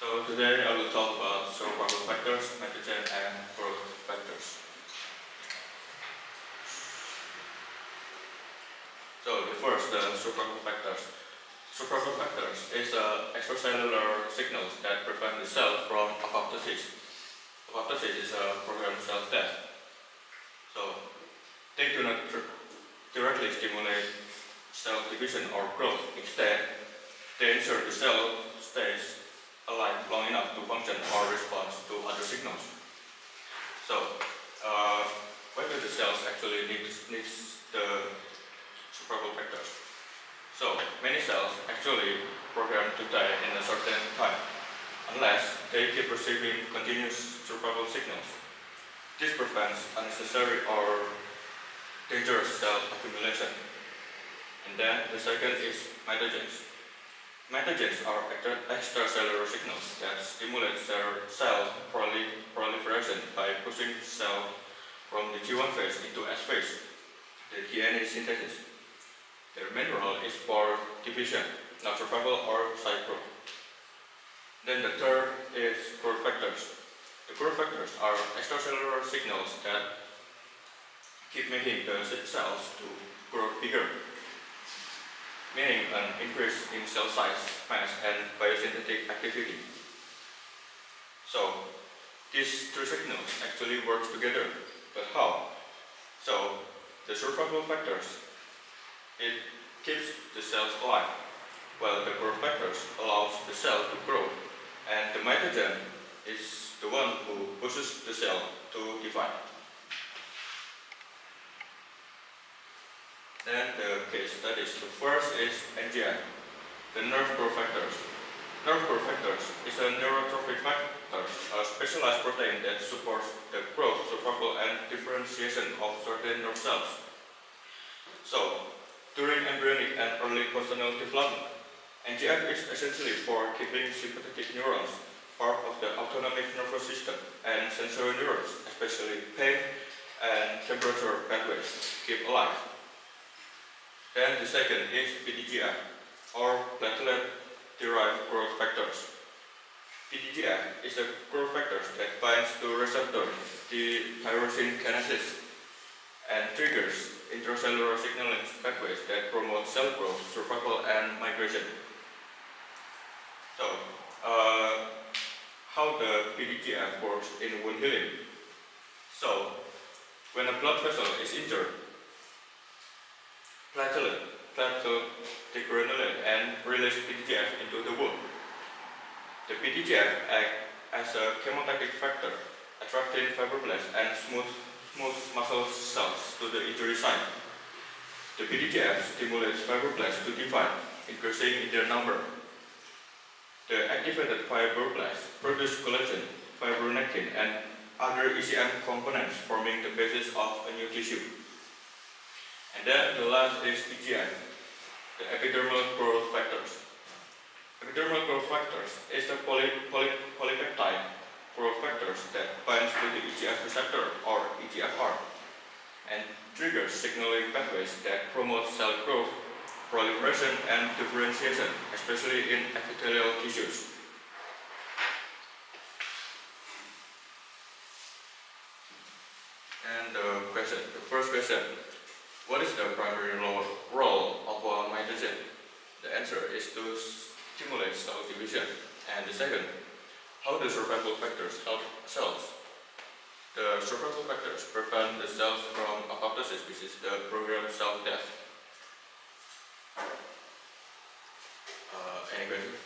So today I will talk about survival factors, metagen, and growth factors. So the first, the survival factors. Survival factors is extracellular signals that prevent the cell from apoptosis. Apoptosis is a programmed cell death. So they do not directly stimulate cell division or growth. Instead, they ensure the cell stays alive long enough to function or respond to other signals. So, whether the cells actually needs the survival factors. So, many cells actually program to die in a certain time, unless they keep receiving continuous survival signals. This prevents unnecessary or dangerous cell accumulation. And then the second is mitogens. Mitogens are extracellular signals that stimulate cell proliferation by pushing cell from the G1 phase into S phase, the DNA synthesis. Their main role is for division, not survival or cell growth. Then the third is growth factors. The growth factors are extracellular signals that keep making the cells to grow bigger, meaning an increase in cell size, mass, and biosynthetic activity. So, these three signals actually work together, but how? So, the survival factors, it keeps the cells alive, while the growth factors allows the cell to grow, and the mitogen is the one who pushes the cell to divide. Then the case studies. The first is NGF, the nerve growth factors. Nerve growth factors is a neurotrophic factor, a specialized protein that supports the growth, survival, and differentiation of certain nerve cells. So, during embryonic and early postnatal development, NGF is essentially for keeping sympathetic neurons, part of the autonomic nervous system, and sensory neurons, especially pain and temperature pathways, keep alive. Then the second is PDGF, or platelet-derived growth factors. PDGF is a growth factor that binds to receptor, the tyrosine kinase, and triggers intracellular signaling pathways that promote cell growth, survival, and migration. So, how the PDGF works in wound healing? So, when a blood vessel is injured, platelet degranulate and release PDGF into the wound. The PDGF acts as a chemotactic factor, attracting fibroblasts and smooth muscle cells to the injury site. The PDGF stimulates fibroblasts to divide, increasing in their number. The activated fibroblasts produce collagen, fibronectin, and other ECM components, forming the basis of a new tissue. And then the last is EGF, the epidermal growth factors. Epidermal growth factors is a polypeptide growth factors that binds to the EGF receptor, or EGFR, and triggers signaling pathways that promote cell growth, proliferation, and differentiation, especially in epithelial tissues. And the first question. What is the primary role of a mitogen? The answer is to stimulate cell division. And the second, how do survival factors help cells? The survival factors prevent the cells from apoptosis, which is the programmed cell death. Any questions?